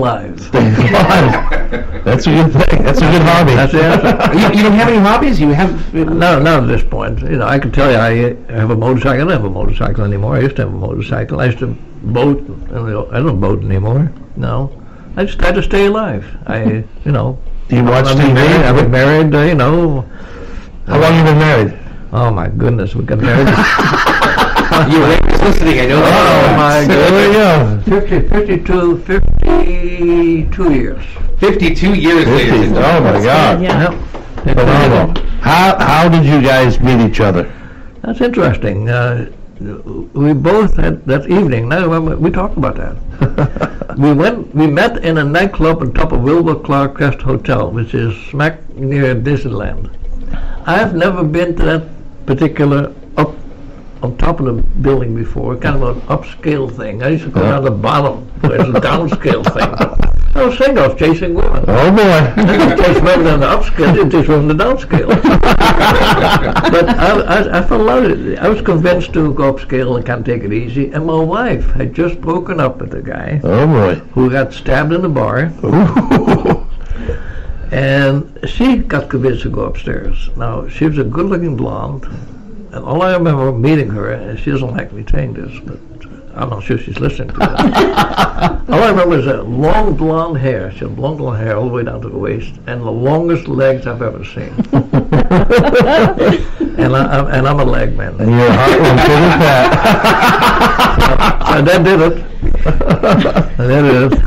alive. Staying alive. That's a good thing. That's a good hobby. That's the answer. You don't have any hobbies? You have... No, not at this point. You know, I can tell you I have a motorcycle. I don't have a motorcycle anymore. I used to have a motorcycle. I used to boat. I don't boat anymore. No. I just had to stay alive. Do you watch TV? I've been married, you know. How long have you been married? Oh, my goodness. We got married. Your wife is listening, I know that. Oh, my There goodness. you go. 52 years. 52 years 50. later. Oh, my God. Yeah. Phenomenal. How did you guys meet each other? That's interesting. We both had that evening. Now we talked about that. We met in a nightclub on top of Wilbur Clark Crest Hotel, which is smack near Disneyland. I've never been to that particular up on top of the building before, kind of an upscale thing. I used to go down the bottom, where it's a downscale thing. I was saying I was chasing women. Oh, boy. I didn't chase women on the upscale, didn't chase women on the downscale. But I fell in love with it. I was convinced to go upscale and kind of take it easy, and my wife had just broken up with a guy Oh, boy. who got stabbed in the bar, Ooh. and she got convinced to go upstairs. Now, she was a good-looking blonde, and all I remember meeting her, and she doesn't like me saying this, but I'm not sure she's listening to that. All I remember is that long blonde hair. She had long blonde hair all the way down to the waist, and the longest legs I've ever seen. and I'm a leg man. And your heart won't fit with that. And that did it. And that did it.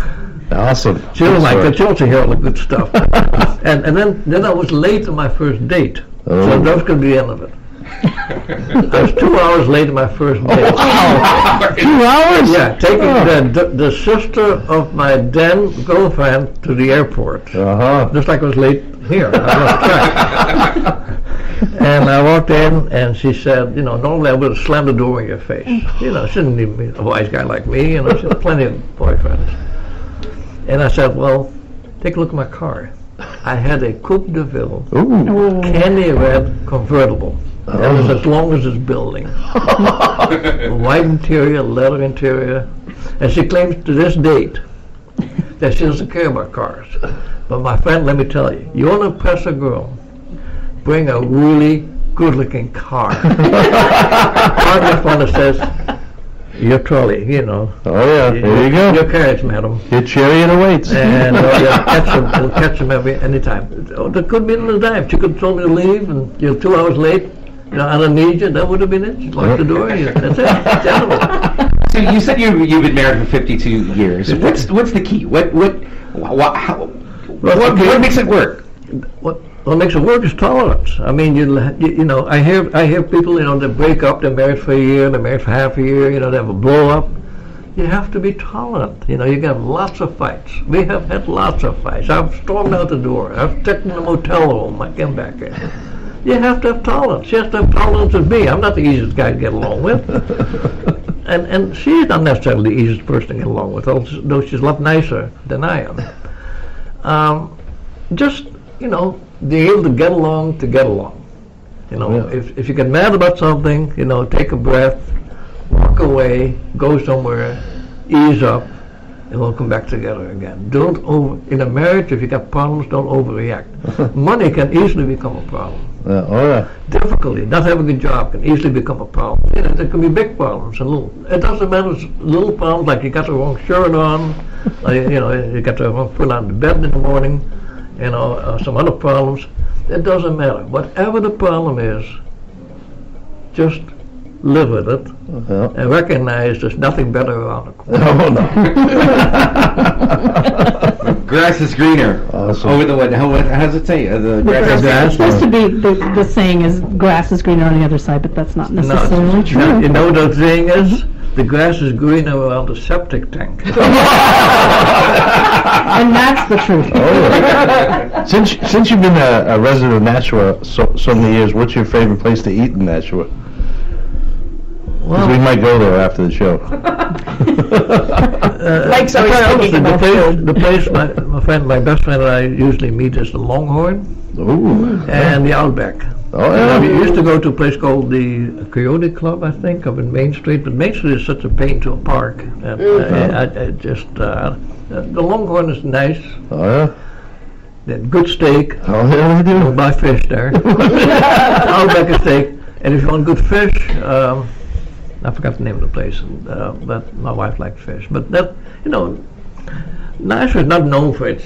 Awesome. She don't like that. She wants to hear all the good stuff. and then I was late on my first date. Oh. So that was going to be the end of it. I was 2 hours late on my first date. Wow. 2 hours? Yeah, taking the sister of my then girlfriend to the airport. Uh-huh. Just like I was late here. I lost track. And I walked in, and she said, normally I would have slammed the door in your face. She didn't need me, a wise guy like me. She had plenty of boyfriends. And I said, well, take a look at my car. I had a Coupe de Ville, Ooh. candy red convertible. It was as long as this building. White interior, leather interior. And she claims to this date that she doesn't care about cars. But my friend, let me tell you, you want to impress a girl, bring a really good-looking car. Partner one that says, your trolley, Oh, yeah. There you go. Your carriage, madam. Your chariot awaits. And we'll catch them anytime. There could be a dime. She could have told me to leave, and you're 2 hours late. I don't need you. That would have been it. She'd lock the door. That's it. It's animal. So you said you've been married for 52 years. What's the key? What makes it work? What makes it work is tolerance. I mean, I hear people, that break up. They're married for a year. They're married for half a year. They have a blow up. You have to be tolerant. You can have lots of fights. We have had lots of fights. I've stormed out the door. I've taken the motel room. I came back in. You have to have tolerance. She has to have tolerance with me. I'm not the easiest guy to get along with. and she's not necessarily the easiest person to get along with, though she's a lot nicer than I am. Just, be able to get along. If you get mad about something, take a breath, walk away, go somewhere, ease up, and we'll come back together again. In a marriage, if you got problems, don't overreact. Money can easily become a problem. Difficulty, not having a job can easily become a problem. There can be big problems and little. It doesn't matter. Little problems like you got the wrong shirt on, you got the wrong foot on the bed in the morning, some other problems. It doesn't matter. Whatever the problem is, just live with it and recognize there's nothing better around the corner. Oh, no. Grass is greener. Awesome. Over the what? How does it say? The grass is It's supposed to be, the saying is grass is greener on the other side, but that's not necessarily true. You know what the saying is? The grass is greener around the septic tank. And that's the truth. Oh. Since you've been a resident of Nashua so many years, what's your favorite place to eat in Nashua? Because we might go there after the show. Mike's always thinking about food. The place my best friend and I usually meet is the Longhorn Ooh. and the Outback. Oh, And we yeah. used to go to a place called the Coyote Club, I think, up in Main Street. But Main Street is such a pain to park. And the Longhorn is nice. Oh, yeah. They have good steak. Oh, yeah, they We'll do. buy fish there. Outback is steak. And if you want good fish, I forgot the name of the place, but my wife likes fish. But that, Nashville is not known for its,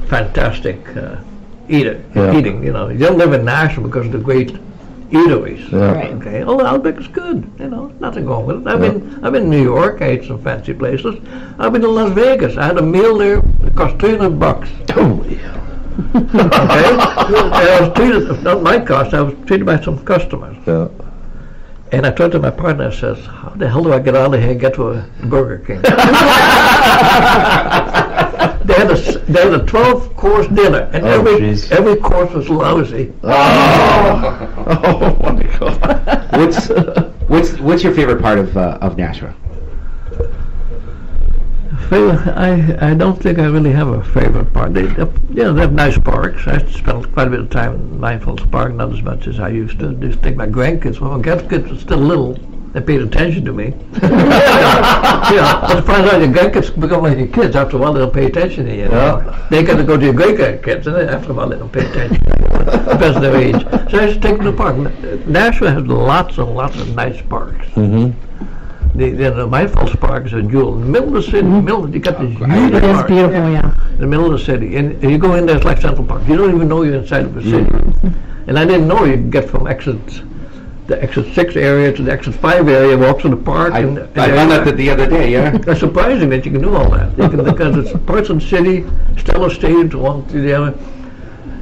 fantastic Yeah. eating. You don't live in Nashville because of the great eateries. Yeah. Right. Okay, the Outback is good. Nothing wrong with it. I've been in New York. I ate some fancy places. I've been to Las Vegas. I had a meal there. It cost $300. Oh, yeah. Okay, and I was treated, not my cost. I was treated by some customers. Yeah. And I turned to my partner and says, how the hell do I get out of here and get to a Burger King? They had a 12-course dinner, and Oh, jeez. every course was lousy. Oh, my God. What's your favorite part of Nashville? I don't think I really have a favorite part. They have nice parks. I spent quite a bit of time in Mindfulness Park, not as much as I used to. Just take my grandkids. When my grandkids were still little, they paid attention to me. But the problem is your grandkids become like your kids. After a while, they don't pay attention to you. Yeah. They get to go to your great-grandkids, and then after a while, they don't pay attention. Depends on their age. So I just take them to the park. Nashville has lots and lots of nice parks. Mm-hmm. The Mindfulness Park is a jewel. In the middle of the city, you got this huge It is park beautiful, yeah. in the middle of the city. And you go in there, it's like Central Park. You don't even know you're inside of the city. And I didn't know you could get from the exit 6 area to the exit 5 area, walk through the park. I and found out that the other day, yeah. It's surprising that you can do all that. Because it's parts of the city, Stella Stadium to one to the other.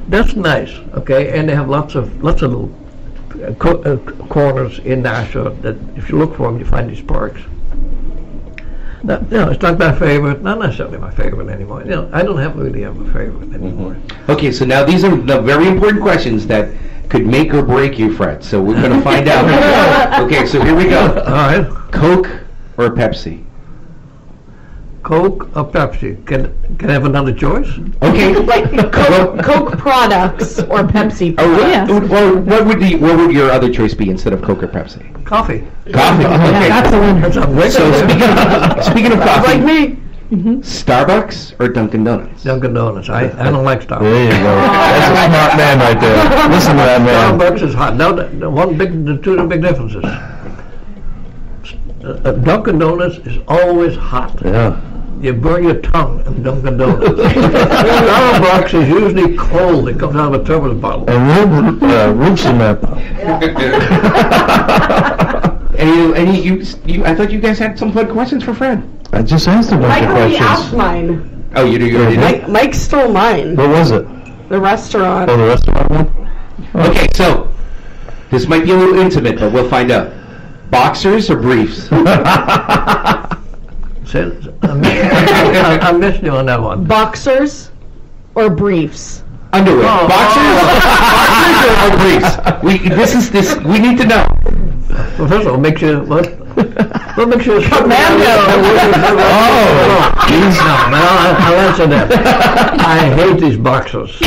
That's nice, okay? And they have lots of little corners in Nashville that if you look for them, you find these parks. Now, it's not my favorite, not necessarily my favorite anymore. I don't really have a favorite anymore. Okay, so now these are the very important questions that could make or break you, Fred. So we're going to find out. Okay, so here we go. All right, Coke or Pepsi? Coke or Pepsi? Can I have another choice? Okay. Like Coke products or Pepsi Oh, products. Yes. Well, what would your other choice be instead of Coke or Pepsi? Coffee. Coffee. Okay. That's a winner. That's a winner. So speaking of coffee, Like me. Starbucks or Dunkin' Donuts? Dunkin' Donuts. I don't like Starbucks. There you go. That's a smart man right there. Listen to that man. Starbucks is hot. Now, the two big differences. Dunkin' Donuts is always hot. Yeah. You burn your tongue in Dunkin' Donuts. Starbucks is usually cold. It comes out of a turbot bottle. And root cement. I thought you guys had some fun questions for Fred. I just asked a bunch Mike of already asked questions. mine. Oh, you already did? Mike stole mine. What was it? The restaurant. Oh, the restaurant one? Okay, so this might be a little intimate, but we'll find out. Boxers or briefs? I missed you on that one. Boxers or briefs? Underwear. Oh, Boxers or briefs? We need to know. Well, first of all, make sure what? What makes you Commando. Oh, geez, no, man, I'll answer that. I hate these boxers.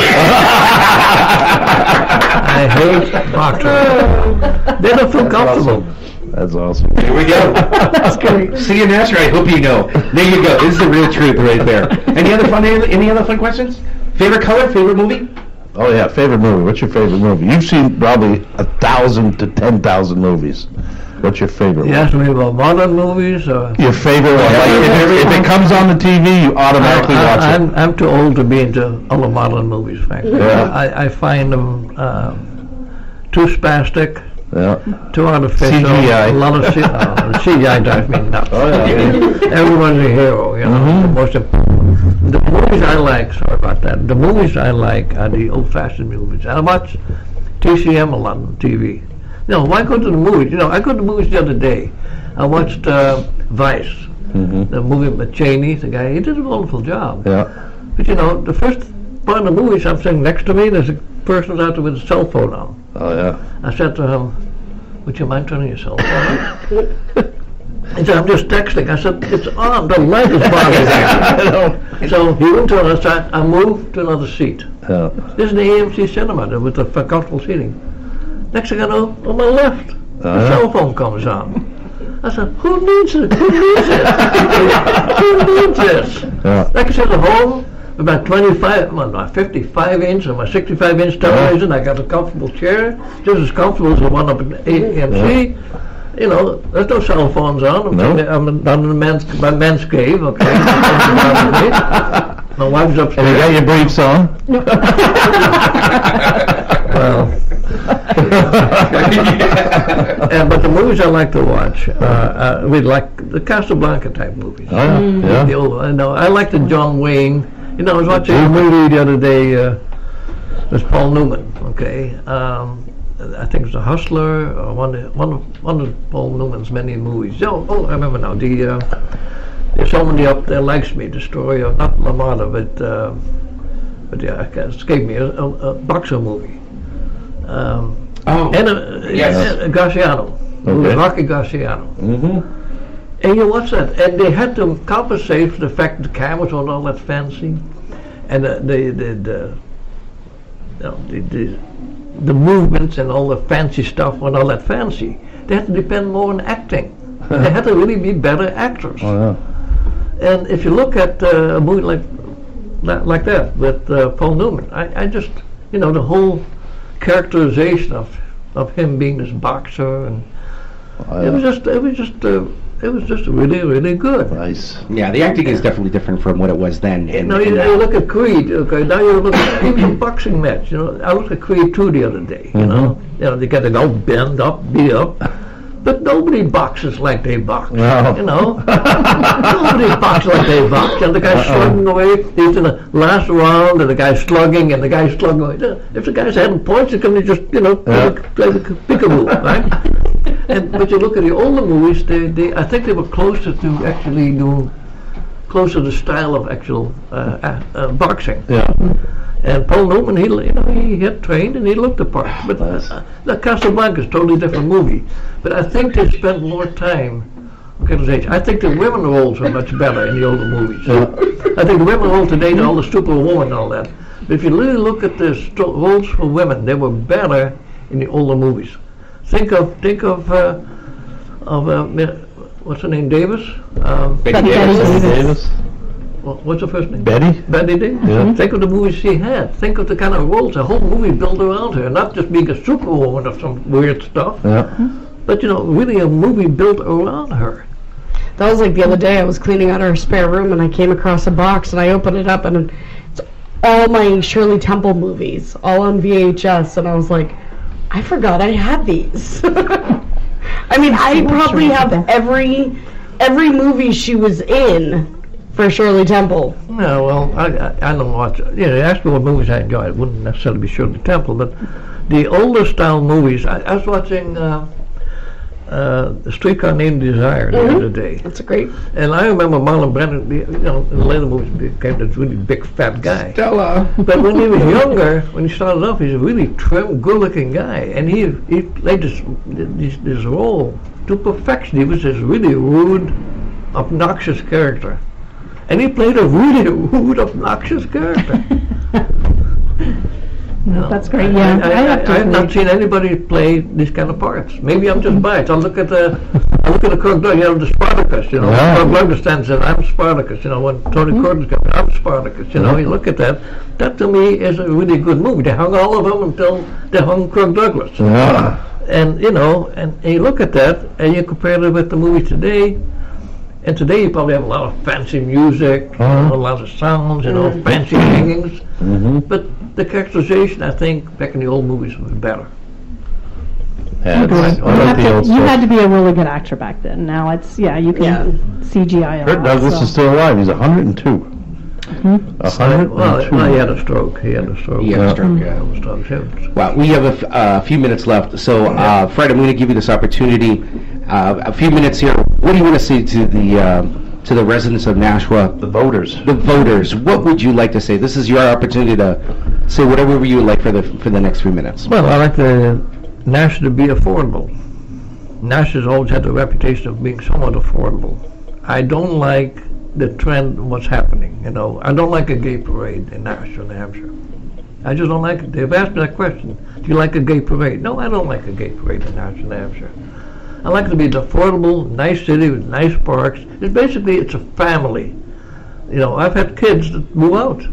I hate boxers. They don't feel comfortable. That's awesome. Here we go. That's great. City of Nashville, I hope you know. There you go. This is the real truth right there. Any other fun questions? Favorite color? Favorite movie? Oh, yeah. Favorite movie. What's your favorite movie? You've seen probably 1,000 to 10,000 movies. What's your favorite You one? ask me about modern movies. Your favorite one? Like, if it comes on the TV, you automatically watch it. I'm too old to be into all the modern movies, frankly. Yeah. I find them too spastic, Yeah. too artificial. CGI. A lot of CGI drives me nuts. Oh, yeah. Everyone's a hero, you know. Mm-hmm. The movies I like, sorry about that. The movies I like are the old-fashioned movies. I watch TCM a lot on TV. Why go to the movies? I go to the movies the other day. I watched Vice, the movie with Cheney, the guy. He did a wonderful job. Yeah. But the first part of the movie, I'm sitting next to me, there's a person out there with a cell phone on. Oh, yeah. I said to him, would you mind turning your cell phone on? He said, I'm just texting. I said, it's on, the light is bothering. So he went to another side, I moved to another seat. Yeah. This is the AMC cinema with the comfortable seating. Next thing I know, on my left, the cell phone comes on. I said, who needs it? Who needs it? Who needs this? Yeah. Like I said, at home, about 55-inch and my 65-inch television, I got a comfortable chair, just as comfortable as the one up in AMC. You know, there's no cell phones on. I'm down in my men's cave, okay? My wife's upstairs. And you got your briefs on? Well, but the movies I like to watch, we like the Casablanca type movies. Oh, yeah. The old, I like the John Wayne. You know, I was watching a movie the other day. There's Paul Newman. Okay, I think it's The Hustler, or one of Paul Newman's many movies. Oh, I remember now. There's somebody up there likes me. The story of not LaMotta, but yeah, it escaped me. A boxer movie. Yes. Garciano. It was Rocky Garciano. Mm-hmm. And you watch that, and they had to compensate for the fact that the cameras weren't all that fancy, and the movements and all the fancy stuff weren't all that fancy. They had to depend more on acting. They had to really be better actors. Oh, yeah. And if you look at a movie like that with Paul Newman, I just, the whole characterization of him being this boxer, and it was just really, really good. Nice. Yeah, the acting is definitely different from what it was then. You look at Creed. Okay, now you look at even a boxing match. I looked at Creed 2 the other day. They got to go bend up, beat up, but nobody boxes like they box. No. Nobody boxes like they box. And the guy's slugging away. He's in the last round, and the guy's slugging, and the guy's slugging away. If the guy's having points, he can just play the peekaboo, right? But you look at the older movies, I think they were closer to actually doing closer to the style of actual boxing. Yeah. And Paul Newman, he had trained and he looked the part. But the Casablanca is a totally different movie. But I think they spent more time. I think the women roles are much better in the older movies. I think the women roles today, all the Superwoman and all that. But if you really look at the roles for women, they were better in the older movies. Think of what's her name, Davis? Betty Davis. What's her first name? Betty? Betty Davis. Yeah. Think of the movies she had. Think of the kind of roles, the whole movie built around her, not just being a superwoman of some weird stuff, Yeah. but really a movie built around her. That was like the other day. I was cleaning out our spare room and I came across a box and I opened it up and it's all my Shirley Temple movies, all on VHS, and I was like, I forgot I had these. I mean, I probably have every movie she was in for Shirley Temple. Yeah, well, I don't watch. Ask me what movies I enjoy. It wouldn't necessarily be Shirley Temple, but the older style movies. I was watching The Streetcar Named Desire the other day. That's a great. And I remember Marlon Brando, in the later movies, became this really big fat guy. Stella. But when he was younger, when he started off, he's a really trim, good-looking guy, and he played this role to perfection. He was this really rude, obnoxious character, and he played a really rude, obnoxious character. That's great. Yeah, I have not seen anybody play these kind of parts. Maybe I'm just biased. I look at the Kirk Douglas, the Spartacus. Yeah. Kirk Douglas stands and I'm Spartacus. When Tony Curtin's coming, I'm Spartacus. You look at that. That to me is a really good movie. They hung all of them until they hung Kirk Douglas. Yeah. And and you look at that and you compare it with the movie today. And today you probably have a lot of fancy music, a lot of sounds, fancy hangings. Mm-hmm. But the characterization, I think, back in the old movies was better. Yeah, You had to be a really good actor back then. Now you can CGI a Kurt lot, Douglas so. is still alive. He's 102. 102. Well, he had a stroke. He had a stroke. Well, we have a few minutes left. So, Fred, I'm going to give you this opportunity. A few minutes here. What do you want to say to the residents of Nashua? The voters. The voters. What would you like to say? This is your opportunity to say whatever you would like for the next few minutes. Well, I like the Nashua to be affordable. Nash's always had the reputation of being somewhat affordable. I don't like the trend of what's happening, you know. I don't like a gay parade in Nashville, New Hampshire. I just don't like it. They've asked me that question. Do you like a gay parade? No, I don't like a gay parade in Nashville, New Hampshire. I like it to be an affordable, nice city with nice parks. It's a family. You know, I've had kids that move out.